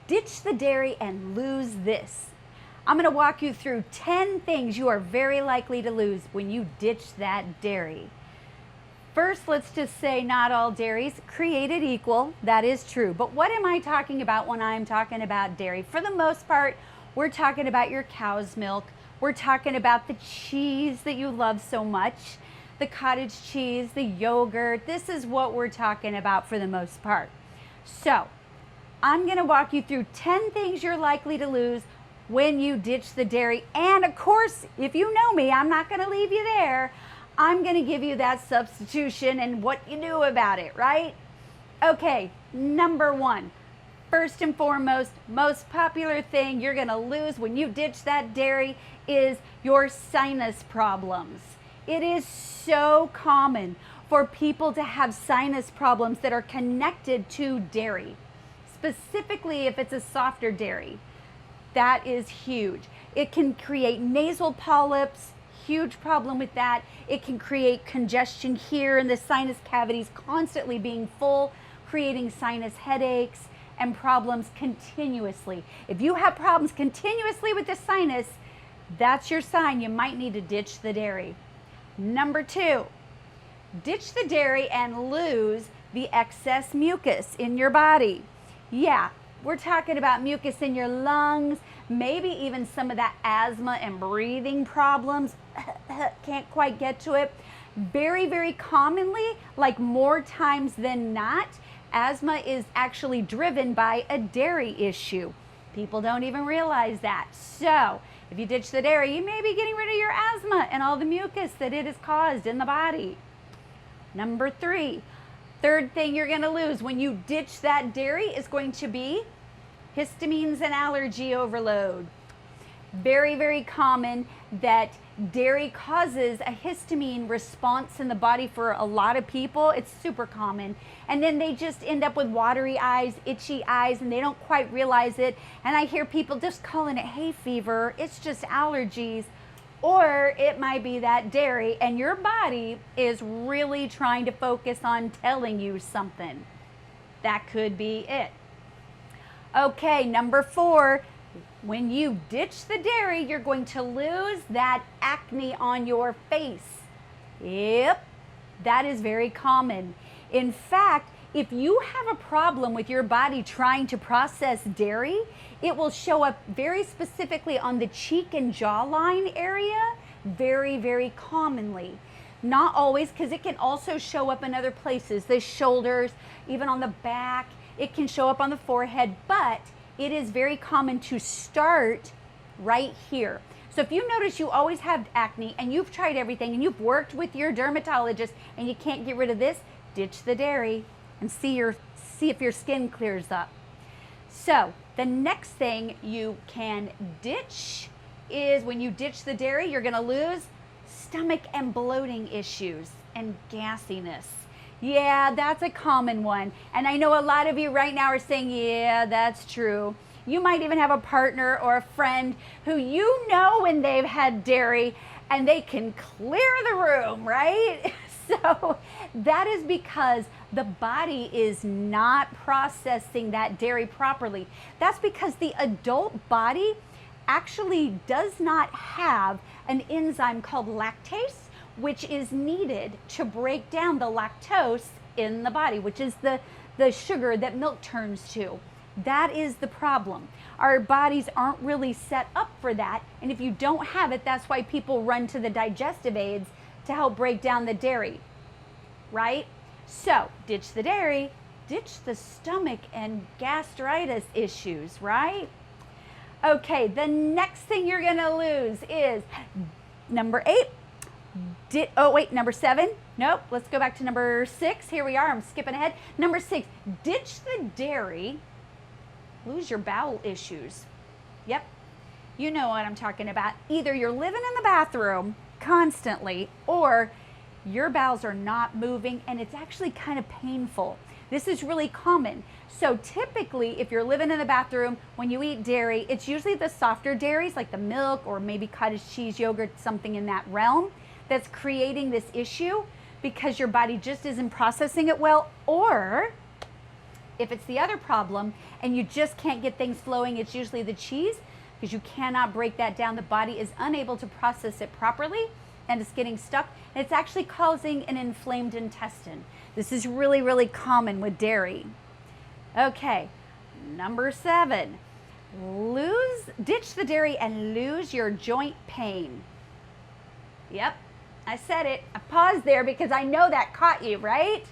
Ditch the dairy and lose this. I'm going to walk you through 10 things you are very likely to lose when you ditch that dairy. First, let's just say not all dairies created equal. That is true. But what am I talking about when I'm talking about dairy? For the most part, we're talking about your cow's milk. We're talking about the cheese that you love so much, the cottage cheese, the yogurt. This is what we're talking about for the most part. So I'm going to walk you through 10 things you're likely to lose when you ditch the dairy. And of course, if you know me, I'm not going to leave you there. I'm going to give you that substitution and what you do about it, right? Okay, number one, first and foremost, most popular thing you're going to lose when you ditch that dairy is your sinus problems. It is so common for people to have sinus problems that are connected to dairy, specifically if it's a softer dairy. That is huge. It can create nasal polyps, huge problem with that. It can create congestion here in the sinus cavities, constantly being full, creating sinus headaches and problems continuously. If you have problems continuously with the sinus, that's your sign you might need to ditch the dairy. Number two, ditch the dairy and lose the excess mucus in your body. Yeah, we're talking about mucus in your lungs, maybe even some of that asthma and breathing problems. Can't quite get to it. Very, very commonly, like more times than not, asthma is actually driven by a dairy issue. People don't even realize that. So if you ditch the dairy, you may be getting rid of your asthma and all the mucus that it has caused in the body. Number three, third thing you're going to lose when you ditch that dairy is going to be histamines and allergy overload. Very, very common that dairy causes a histamine response in the body for a lot of people. It's super common. And then they just end up with watery eyes, itchy eyes, and they don't quite realize it. And I hear people just calling it hay fever. It's just allergies. Or it might be that dairy, and your body is really trying to focus on telling you something. That could be it. Okay, number four, when you ditch the dairy, you're going to lose that acne on your face. Yep, that is very common. In fact, if you have a problem with your body trying to process dairy, it will show up very specifically on the cheek and jawline area, very, very commonly. Not always, because it can also show up in other places, the shoulders, even on the back. It can show up on the forehead, but it is very common to start right here. So if you notice you always have acne and you've tried everything and you've worked with your dermatologist and you can't get rid of this, ditch the dairy and see if your skin clears up. So the next thing you can ditch is when you ditch the dairy, you're going to lose stomach and bloating issues and gassiness. Yeah, that's a common one. And I know a lot of you right now are saying, yeah, that's true. You might even have a partner or a friend who you know when they've had dairy and they can clear the room, right? So that is because the body is not processing that dairy properly. That's because the adult body actually does not have an enzyme called lactase, which is needed to break down the lactose in the body, which is the sugar that milk turns to. That is the problem. Our bodies aren't really set up for that, and if you don't have it, that's why people run to the digestive aids to help break down the dairy, right? So ditch the dairy, ditch the stomach and gastritis issues, right? Okay, the next thing you're gonna lose is number 8. Number 7. Nope, let's go back to number 6. Here we are, I'm skipping ahead. Number 6, ditch the dairy, lose your bowel issues. Yep, you know what I'm talking about. Either you're living in the bathroom constantly or your bowels are not moving and it's actually kind of painful. This is really common. So typically, if you're living in the bathroom, when you eat dairy, it's usually the softer dairies like the milk or maybe cottage cheese, yogurt, something in that realm that's creating this issue because your body just isn't processing it well, or If it's the other problem and you just can't get things flowing, it's usually the cheese, because you cannot break that down. The body is unable to process it properly and it's getting stuck. And it's actually causing an inflamed intestine. This is really, really common with dairy. Okay, number 7, ditch the dairy and lose your joint pain. Yep, I said it. I paused there because I know that caught you, right?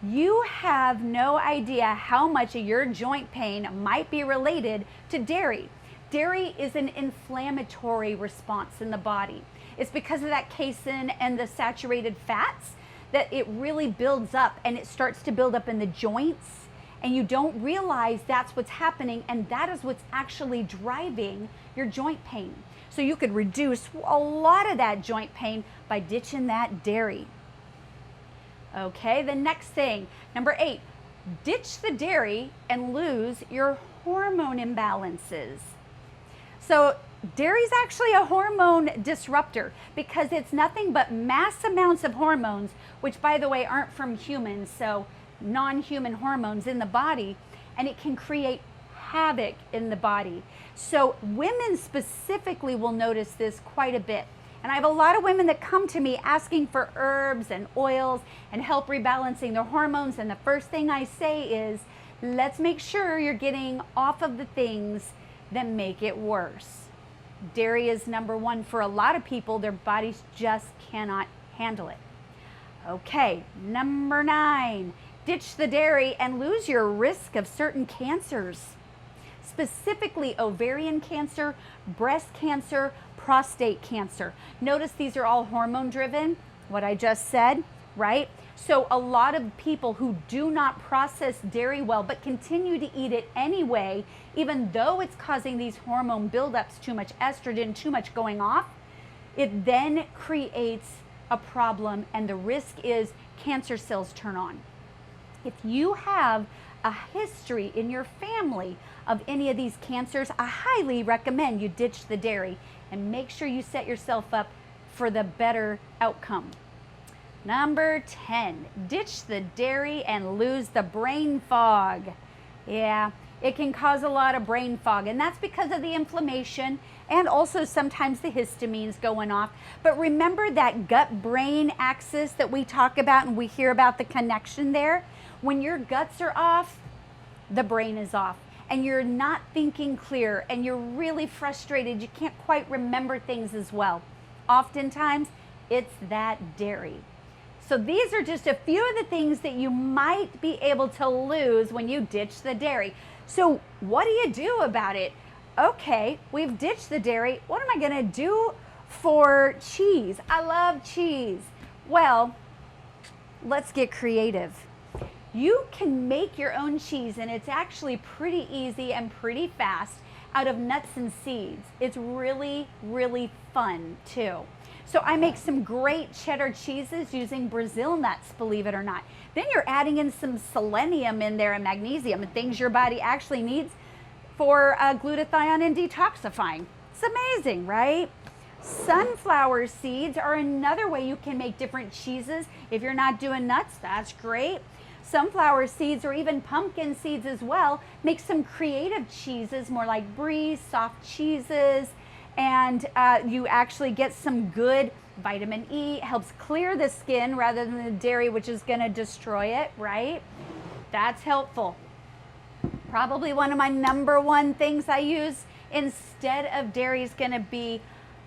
You have no idea how much of your joint pain might be related to dairy. Dairy is an inflammatory response in the body. It's because of that casein and the saturated fats that it really builds up, and it starts to build up in the joints, and you don't realize that's what's happening, and that is what's actually driving your joint pain. So you could reduce a lot of that joint pain by ditching that dairy. Okay, the next thing, number 8, ditch the dairy and lose your hormone imbalances. So dairy is actually a hormone disruptor because it's nothing but mass amounts of hormones, which by the way aren't from humans, so non-human hormones in the body, and it can create havoc in the body. So women specifically will notice this quite a bit. And I have a lot of women that come to me asking for herbs and oils and help rebalancing their hormones. And the first thing I say is, let's make sure you're getting off of the things that make it worse. Dairy is number 1 for a lot of people. Their bodies just cannot handle it. Okay, number 9, ditch the dairy and lose your risk of certain cancers, specifically ovarian cancer, breast cancer, prostate cancer. Notice these are all hormone driven, what I just said, right? So a lot of people who do not process dairy well but continue to eat it anyway, even though it's causing these hormone buildups, too much estrogen, too much going off, it then creates a problem, and the risk is cancer cells turn on. If you have a history in your family of any of these cancers, I highly recommend you ditch the dairy and make sure you set yourself up for the better outcome. Number 10, ditch the dairy and lose the brain fog. Yeah, it can cause a lot of brain fog, and that's because of the inflammation and also sometimes the histamines going off. But remember that gut-brain axis that we talk about and we hear about the connection there? When your guts are off, the brain is off, and you're not thinking clear, and you're really frustrated. You can't quite remember things as well. Oftentimes, it's that dairy. So these are just a few of the things that you might be able to lose when you ditch the dairy. So what do you do about it? Okay, we've ditched the dairy. What am I gonna do for cheese? I love cheese. Well, let's get creative. You can make your own cheese, and it's actually pretty easy and pretty fast out of nuts and seeds. It's really, really fun too. So I make some great cheddar cheeses using Brazil nuts, believe it or not. Then you're adding in some selenium in there and magnesium and things your body actually needs for glutathione and detoxifying. It's amazing, right? Sunflower seeds are another way you can make different cheeses. If you're not doing nuts, that's great. Sunflower seeds or even pumpkin seeds as well make some creative cheeses, more like brie, soft cheeses, and you actually get some good vitamin E. It helps clear the skin rather than the dairy, which is going to destroy it, right? That's helpful. Probably one of my number 1 things I use instead of dairy is going to be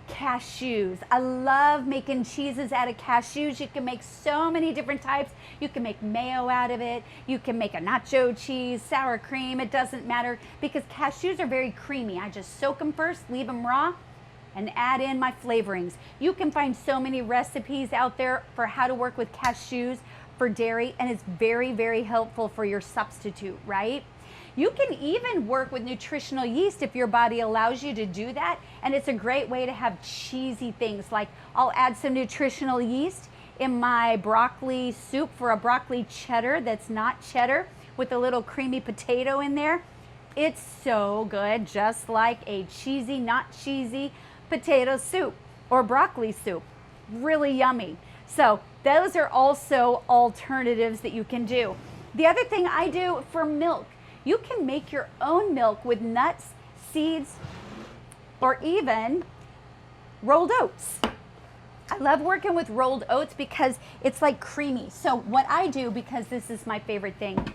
cashews. I love making cheeses out of cashews. You can make so many different types. You can make mayo out of it. You can make a nacho cheese, sour cream. It doesn't matter because cashews are very creamy. I just soak them first, leave them raw, and add in my flavorings. You can find so many recipes out there for how to work with cashews for dairy, and it's very, very helpful for your substitute, right? You can even work with nutritional yeast if your body allows you to do that, and it's a great way to have cheesy things. Like I'll add some nutritional yeast in my broccoli soup for a broccoli cheddar that's not cheddar with a little creamy potato in there. It's so good, just like a cheesy, not cheesy potato soup or broccoli soup. Really yummy. So those are also alternatives that you can do. The other thing I do for milk, you can make your own milk with nuts, seeds, or even rolled oats. I love working with rolled oats because it's like creamy. So what I do, because this is my favorite thing,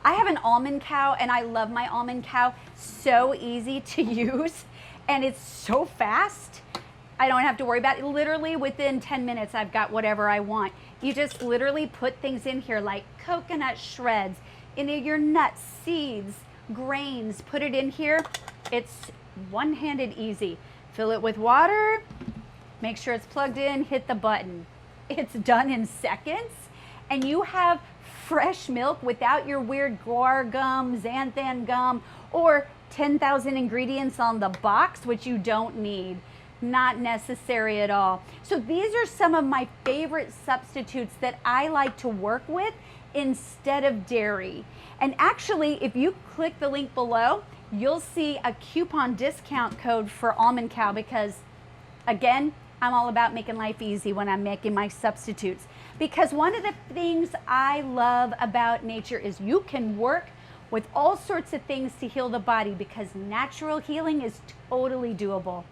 I have an almond cow and I love my almond cow. So easy to use and it's so fast. I don't have to worry about it. Literally within 10 minutes, I've got whatever I want. You just literally put things in here like coconut shreds, your nuts, seeds, grains, put it in here. It's one-handed easy. Fill it with water, make sure it's plugged in, hit the button. It's done in seconds and you have fresh milk without your weird guar gum, xanthan gum, or 10,000 ingredients on the box, which you don't need. Not necessary at all. So these are some of my favorite substitutes that I like to work with instead of dairy. And actually, if you click the link below, you'll see a coupon discount code for Almond Cow because, again, I'm all about making life easy when I'm making my substitutes. Because one of the things I love about nature is you can work with all sorts of things to heal the body because natural healing is totally doable.